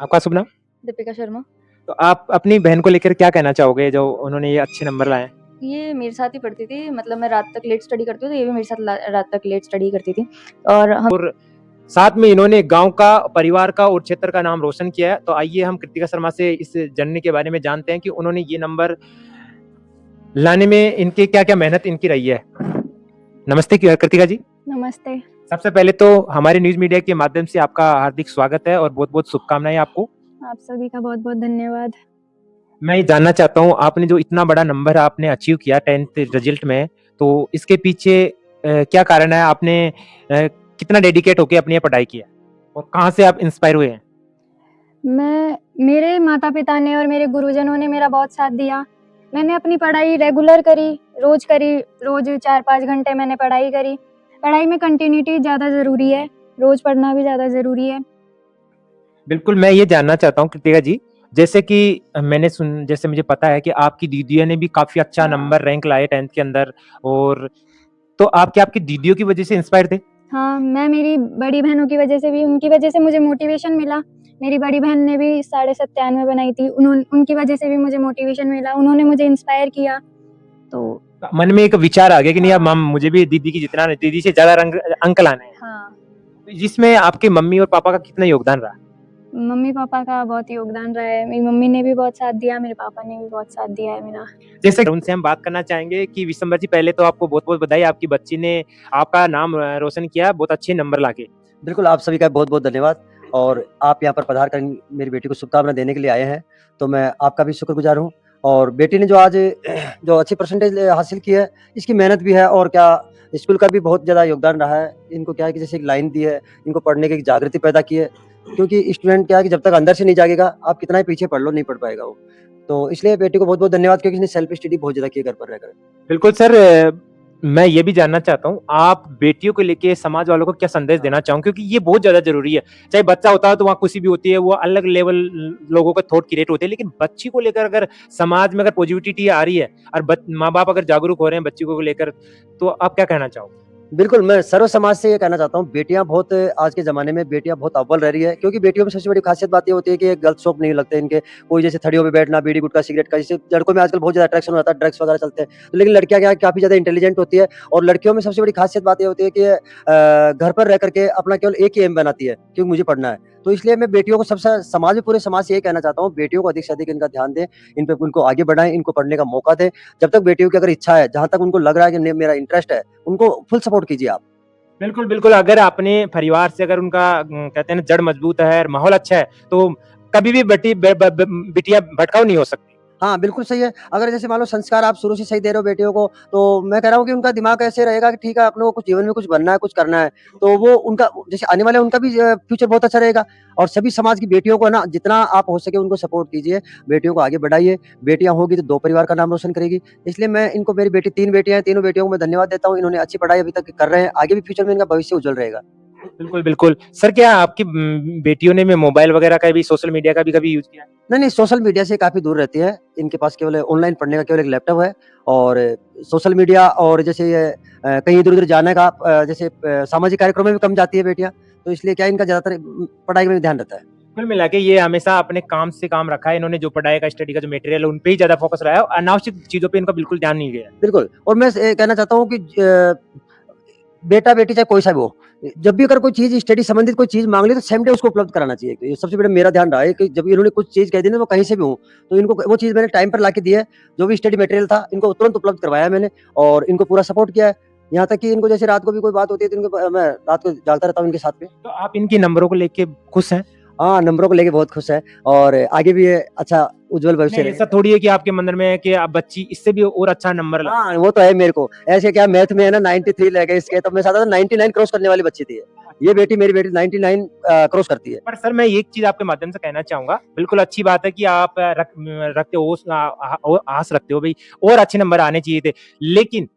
आपका शुभ नाम? दीपिका शर्मा। तो आप अपनी बहन को लेकर क्या कहना चाहोगे जो उन्होंने ये अच्छे नंबर लाए? ये मेरे साथ ही पढ़ती थी, मतलब मैं रात तक लेट स्टडी करती हूँ, तो ये भी मेरे साथ रात तक लेट स्टडी करती थी। और हम और साथ में इन्होंने गाँव का, परिवार का और क्षेत्र का नाम रोशन किया है। तो आइए हम कृतिका शर्मा से इस जर्नी के बारे में जानते हैं कि उन्होंने ये नंबर लाने में इनकी क्या-क्या मेहनत इनकी रही है। नमस्ते कृतिका जी। नमस्ते। सबसे पहले तो हमारे न्यूज़ मीडिया के माध्यम से आपका हार्दिक स्वागत है और बहुत-बहुत शुभकामनाएँ आपको। आप सभी का बहुत-बहुत धन्यवाद। मैं ये जानना चाहता हूँ आपने जो इतना बड़ा नंबर आपने अचीव किया 10th रिजल्ट में, तो इसके पीछे क्या कारण है? आपने कितना डेडिकेट होके अपनी ये पढ़ाई की है? और कहाँ से आप इंस्पायर हुए हैं? मेरे माता-पिता ने और मेरे गुरुजनों ने मेरा बहुत साथ दिया। मैंने अपनी पढ़ाई रेगुलर करी, रोज़ 4-5 घंटे मैंने पढ़ाई करी। पढ़ाई में कंटिन्यूटी ज़्यादा ज़रूरी है, रोज़ पढ़ना भी ज़्यादा ज़रूरी है। बिल्कुल, मैं ये जानना चाहता हूँ कृतिका जी, जैसे कि जैसे मुझे पता है कि आपकी दीदियों ने भी काफ़ी अच्छा नंबर रैंक लाए 10th के अंदर और तो आप क्या आपकी दीदियों की वज़ह से इंस्पायर थे? हाँ, मैं मेरी बड़ी बहनों की वज़ह से भी उनकी वज़ह से मुझे मोटिवेशन मिला। मेरी बड़ी बहन ने भी 97.5 बनाई थी। उनकी वज़ह से भी मुझे मोटिवेशन मिला। उन्होंने मुझे इंस्पायर किया। तो मन में एक विचार आ गया कि नहीं अब मुझे भी दीदी की जितना दीदी से ज़्यादा अंक लाने हैं। हाँ, जिसमें आपके मम्मी और पापा का कितना योगदान रहा? मम्मी-पापा का बहुत योगदान रहा है। मेरी मम्मी ने भी बहुत साथ दिया, मेरे पापा ने भी बहुत साथ दिया है मेरा। जैसे उनसे हम बात करना चाहेंगे कि विशंबर जी पहले तो आपको बहुत-बहुत बधाई, आपकी बच्ची ने आपका नाम रोशन किया बहुत अच्छे नंबर लाके। बिल्कुल, आप सभी का बहुत-बहुत धन्यवाद और आप यहाँ पर पधार कर मेरी बेटी को शुभकामना देने के लिए आए हैं, तो मैं आपका भी शुक्रगुज़ार हूँ। और बेटी ने जो आज जो अच्छी परसेंटेज हासिल की है, इसकी मेहनत भी है और क्या स्कूल का भी बहुत ज़्यादा योगदान रहा है। इनको क्या है कि जैसे एक लाइन दी है, इनको पढ़ने की एक जागृति पैदा की है, क्योंकि स्टूडेंट क्या है कि जब तक अंदर से नहीं जागेगा, आप कितना ही पीछे पढ़ लो, नहीं पढ़ पाएगा वो। तो इसलिए बेटी को बहुत-बहुत धन्यवाद क्योंकि इसने सेल्फ स्टडी बहुत ज़्यादा की है घर पर रहकर। बिल्कुल सर मैं ये भी जानना चाहता हूँ, आप बेटियों को लेके समाज वालों को क्या संदेश देना चाहोगे? क्योंकि ये बहुत ज़्यादा ज़रूरी है। चाहे बच्चा होता है तो वहाँ खुशी भी होती है, वो अलग लेवल लोगों का थॉट क्रिएट होते हैं, लेकिन बच्ची को लेकर अगर समाज में अगर पॉजिटिविटी आ रही है और माँ-बाप अगर जागरूक हो रहे हैं बच्ची को लेकर, तो आप क्या कहना चाहोगे? बिल्कुल, मैं सर्व समाज से ये कहना चाहता हूँ, बेटियाँ बहुत आज के ज़माने में बेटियाँ बहुत अव्वल रह रही है, क्योंकि बेटियों में सबसे बड़ी ख़ासियत बात ये होती है कि ये गलत शौक नहीं लगते इनके। कोई जैसे थड़ियों पे बैठना, बीड़ी, गुटखा, सिगरेट का, जैसे लड़कों में आजकल बहुत ज़्यादा अट्रैक्शन हो जाता है, ड्रग्स वगैरह चलते हैं। तो लेकिन लड़कियाँ क्या है, काफ़ी ज़्यादा इंटेलिजेंट होती है और लड़कियों में सबसे बड़ी ख़ासियत बात ये होती है कि घर पर रह कर के अपना केवल एक ही एम बनाती है, क्योंकि मुझे पढ़ना है। तो इसलिए मैं बेटियों को सबसे समाज में पूरे समाज से यही कहना चाहता हूँ, बेटियों को अधिक से अधिक इनका ध्यान दें, इन पे उनको आगे बढ़ाएँ, इनको पढ़ने का मौका दें। जब तक बेटियों की अगर इच्छा है, जहाँ तक उनको लग रहा है कि नहीं मेरा इंटरेस्ट है, उनको फुल सपोर्ट कीजिए आप। बिल्कुल, बिल्कुल, अगर अपने परिवार से अगर उनका कहते हैं ना जड़ मजबूत है और माहौल अच्छा है, तो कभी भी बेटी ब ब ब बिटिया भटकाऊ नहीं हो सकती। हाँ, बिल्कुल सही है। अगर जैसे मान लो संस्कार आप शुरू से सही दे रहे हो बेटियों को, तो मैं कह रहा हूँ कि उनका दिमाग ऐसे रहेगा कि ठीक है, अपने को कुछ जीवन में कुछ बनना है, कुछ करना है। तो वो उनका जैसे आने वाले उनका भी फ्यूचर बहुत अच्छा रहेगा और सभी समाज की बेटियों को ना जितना आप हो सके उनको सपोर्ट कीजिए, बेटियों को आगे बढ़ाइए। बेटियाँ होंगी तो 2 परिवार का नाम रोशन करेगी। इसलिए मैं इनको मेरी बेटी 3 बेटियाँ हैं, तीनों बेटियों को मैं धन्यवाद देता हूँ। इन्होंने अच्छी पढ़ाई अभी तक कर रहे हैं, आगे भी फ्यूचर में इनका भविष्य उज्ज्वल रहेगा। बिल्कुल, बिल्कुल। सर क्या आपकी बेटियों ने में मोबाइल वगैरह का भी सोशल मीडिया का भी कभी यूज़ किया है? नहीं, नहीं, सोशल मीडिया से काफ़ी दूर रहती है। इनके पास केवल ऑनलाइन पढ़ने का केवल एक लैपटॉप है और सोशल मीडिया और जैसे ये कहीं इधर-उधर जाने का जैसे सामाजिक कार्यक्रमों में भी कम जाती है बेटियाँ, तो इसलिए क्या है इनका ज़्यादातर पढ़ाई में ध्यान रहता है। कुल मिला के ये हमेशा अपने काम से काम रखा है, इन्होंने जो पढ़ाई का, स्टडी का जो मटेरियल है, उन पे ही ज़्यादा फोकस रहा है और अनावश्यक चीज़ों पे इनका बिल्कुल ध्यान नहीं गया है। बिल्कुल और मैं कहना चाहता हूँ कि बेटा-बेटी चाहे कोई सा भी हो, जब भी अगर कोई चीज़ स्टडी संबंधित कोई चीज़ माँग ली तो सेम डे उसको उपलब्ध कराना चाहिए। ये सबसे बड़ा मेरा ध्यान रहा है कि जब इन्होंने कुछ चीज़ कह दी ना वो कहीं से भी हो, तो इनको वो चीज़ मैंने टाइम पर लाके दी है। जो भी स्टडी मटेरियल था इनको तुरंत उपलब्ध करवाया मैंने और इनको पूरा सपोर्ट किया है। यहाँ तक कि इनको जैसे रात को भी कोई बात होती है तो इनको मैं रात को जागता रहता हूँ इनके साथ में। तो आप इनकी नंबरों को लेके खुश हैं? हाँ, नंबरों को लेके बहुत खुश है और आगे भी ये अच्छा उज्ज्वल भविष्य नहीं, रहे। ऐसा थोड़ी है कि आपके मन में है कि आप बच्ची इससे भी और अच्छा नंबर ला हाँ, वो तो है मेरे को। ऐसे क्या मैथ में है ना 93 रह गए इसके, तो मैं चाहता था 99 क्रॉस करने वाली बच्ची थी ये। ये बेटी मेरी बेटी 99 क्रॉस करती है। पर सर मैं एक चीज़ आपके माध्यम से कहना चाहूँगा, बिल्कुल अच्छी बात है कि आप रखते हो आस रखते हो भई और अच्छे नंबर आने चाहिए थे। लेकिन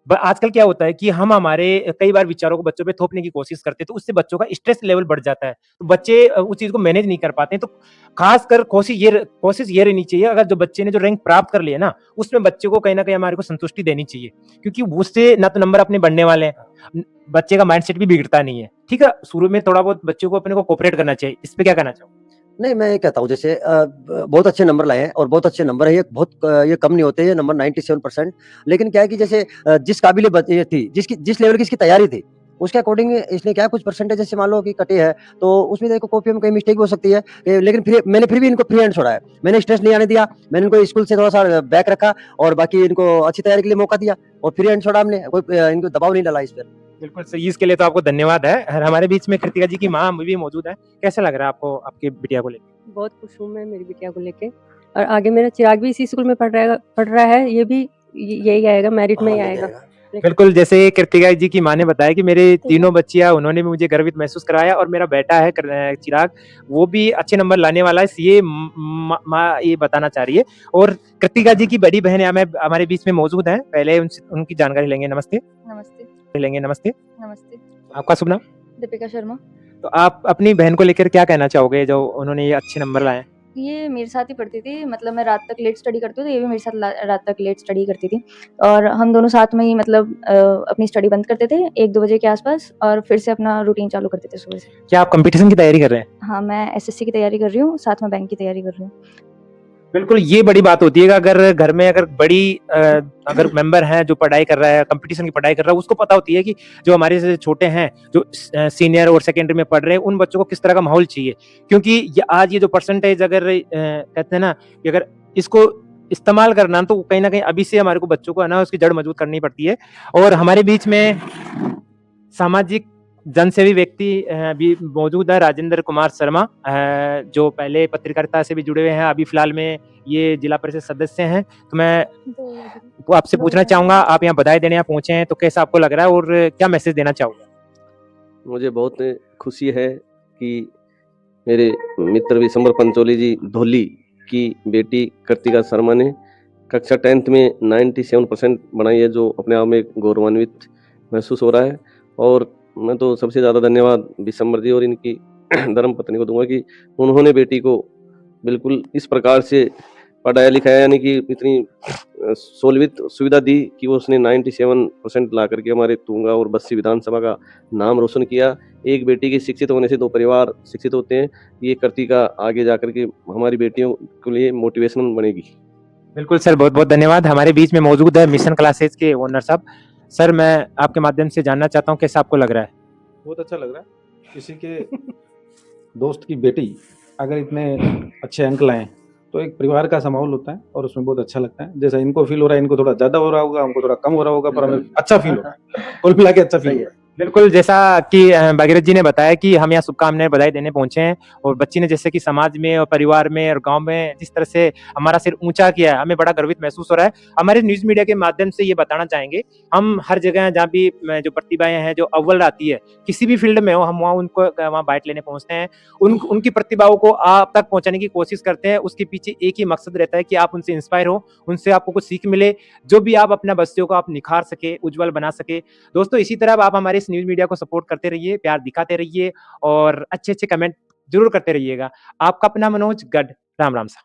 आजकल क्या होता है कि हम हमारे कई बार विचारों को बच्चों पे थोपने की कोशिश करते हैं, तो उससे बच्चों का स्ट्रेस लेवल बढ़ जाता है। तो बच्चे उस चीज़ को मैनेज नहीं कर पाते हैं, तो खासकर कोशिश ये रहनी चाहिए अगर जो बच्चे ने जो रैंक प्राप्त कर लिया ना, उसमें बच्चे को कहीं न कहीं हमारे को संतुष्टि देनी चाहिए। क्योंकि उससे ना तो नंबर अपने बढ़ने वाले हैं, बच्चे का माइंडसेट भी बिगड़ता नहीं है। ठीक है? शुरू में थोड़ा बहुत बच्चों को अपने को कोऑपरेट करना चाहिए। इस पे क्या कहना चाहोगे? नहीं, मैं ये कहता हूँ जैसे बहुत अच्छे नंबर लाए हैं और बहुत अच्छे नंबर है ये बहुत ये कम नहीं होते ये नंबर 97%। लेकिन क्या है कि जैसे जिस काबिल ये थी जिस लेवल की इसकी तैयारी थी उसके अकॉर्डिंग इसने क्या कुछ परसेंटेज जैसे मान लो कि कटे हैं तो उसमें देखो कॉपी में कहीं मिस्टेक भी हो सकती है। लेकिन मैंने फिर भी इनको फ्री हैंड छोड़ा है। मैंने स्ट्रेस नहीं आने दिया। मैंने इनको स्कूल से थोड़ा सा बैक रखा और बाकी इनको अच्छी तैयारी के लिए मौका दिया और फ्री हैंड छोड़ा हमने। कोई इनको दबाव नहीं डाला इस पर। बिल्कुल सही, इसके लिए तो आपको धन्यवाद है। और हमारे बीच में कृतिका जी की माँ भी मौजूद है। कैसा लग रहा है आपको आपकी बिटिया को लेके? बहुत खुश हूँ मैं मेरी बिटिया को लेके और आगे मेरा चिराग भी इसी स्कूल में पढ़ रहा है। ये भी यही आएगा, मेरिट में ही आएगा। बिल्कुल, जैसे कृतिका जी की माँ ने बताया कि मेरे तीनों बच्चियाँ उन्होंने भी मुझे गर्वित महसूस कराया और मेरा बेटा है चिराग, वो भी अच्छे नंबर लाने वाला है, ये माँ ये बताना चाह रही है। और कृतिका जी की बड़ी बहन हमारे बीच में मौजूद हैं। पहले उनकी जानकारी लेंगे। नमस्ते। नमस्ते। नमस्ते। आपका शुभ नाम? दीपिका शर्मा। तो आप अपनी बहन को लेकर क्या कहना चाहोगे जो उन्होंने ये अच्छे नंबर लाए? ये मेरे साथ ही पढ़ती थी, मतलब मैं रात तक लेट स्टडी करती हूँ, तो ये भी मेरे साथ रात तक लेट स्टडी करती थी और हम दोनों साथ में ही मतलब अपनी स्टडी बंद करते थे 1-2 बजे के आसपास और फिर से अपना रूटीन चालू करते थे सुबह से। क्या आप कंपटीशन की तैयारी कर रहे हैं? हाँ, मैं एसएससी की तैयारी कर रही हूँ, साथ में बैंक की तैयारी कर रही हूँ। बिल्कुल, ये बड़ी बात होती है कि अगर घर में अगर मेंबर हैं जो पढ़ाई कर रहा है, कंपटीशन की पढ़ाई कर रहा है, उसको पता होती है कि जो हमारे से छोटे हैं, जो सीनियर और सेकेंडरी में पढ़ रहे हैं, उन बच्चों को किस तरह का माहौल चाहिए। क्योंकि आज ये जो परसेंटेज अगर कहते हैं ना कि अगर इसको इस्तेमाल करना तो कहीं न कहीं अभी से हमारे को बच्चों को है ना उसकी जड़ मजबूत करनी पड़ती है। और हमारे बीच में सामाजिक जनसेवी व्यक्ति अभी मौजूद है, राजेंद्र कुमार शर्मा, जो पहले पत्रकारिता से भी जुड़े हुए हैं, अभी फिलहाल में ये जिला परिषद सदस्य हैं। तो मैं आपसे पूछना चाहूंगा, आप यहाँ बधाई देने यहाँ पहुंचे हैं तो कैसा आपको लग रहा है और क्या मैसेज देना चाहोगे? मुझे बहुत खुशी है कि मेरे मित्र विशंबर पंचोली जी धोली की बेटी कृतिका शर्मा ने कक्षा 10th में 97% बनाई है, जो अपने आप में गौरवान्वित महसूस हो रहा है। और मैं तो सबसे ज़्यादा धन्यवाद विशंबर जी और इनकी धर्मपत्नी को दूंगा कि उन्होंने बेटी को बिल्कुल इस प्रकार से पढ़ाया लिखाया, यानी कि इतनी सुविधा दी कि वो उसने 97% ला करके हमारे तुंगा और बस्सी विधानसभा का नाम रोशन किया। एक बेटी के शिक्षित होने से 2 परिवार शिक्षित होते हैं। ये कृतिका आगे जाकर के हमारी बेटियों के लिए मोटिवेशन बनेगी। बिल्कुल सर, बहुत-बहुत धन्यवाद। हमारे बीच में मौजूद है मिशन क्लासेस के ओनर साहब। सर, मैं आपके माध्यम से जानना चाहता हूँ कैसा आपको लग रहा है? बहुत अच्छा लग रहा है। किसी के दोस्त की बेटी अगर इतने अच्छे अंक लाएँ तो एक परिवार का सा माहौल होता है और उसमें बहुत अच्छा लगता है। जैसा इनको फ़ील हो रहा है, इनको थोड़ा ज़्यादा हो रहा होगा, हमको थोड़ा कम हो रहा होगा, पर हमें अच्छा फ़ील हो रहा है। कुल मिला के अच्छा फ़ील हो रहा है। बिल्कुल, जैसा कि भागीरथ जी ने बताया कि हम यहाँ शुभकामनाएँ बधाई देने पहुँचे हैं और बच्ची ने जैसे कि समाज में और परिवार में और गाँव में जिस तरह से हमारा सिर ऊँचा किया है, हमें बड़ा गर्वित महसूस हो रहा है। हमारे न्यूज़ मीडिया के माध्यम से ये बताना चाहेंगे, हम हर जगह जहाँ भी जो प्रतिभाएँ हैं, जो अव्वल आती है, किसी भी फ़ील्ड में हो, हम वहाँ उनको वहाँ बाइट लेने पहुँचते हैं। उनकी प्रतिभाओं को आप तक पहुँचाने की कोशिश करते हैं। उसके पीछे एक ही मकसद रहता है कि आप उनसे इंस्पायर हो, उनसे आपको कुछ सीख मिले, जो भी आप अपने बच्चों को आप निखार सके, उज्ज्वल बना सके। दोस्तों, इसी तरह आप हमारे इस न्यूज़ मीडिया को सपोर्ट करते रहिए, प्यार दिखाते रहिए और अच्छे-अच्छे कमेंट ज़रूर करते रहिएगा। आपका अपना मनोज गढ़। राम-राम सा।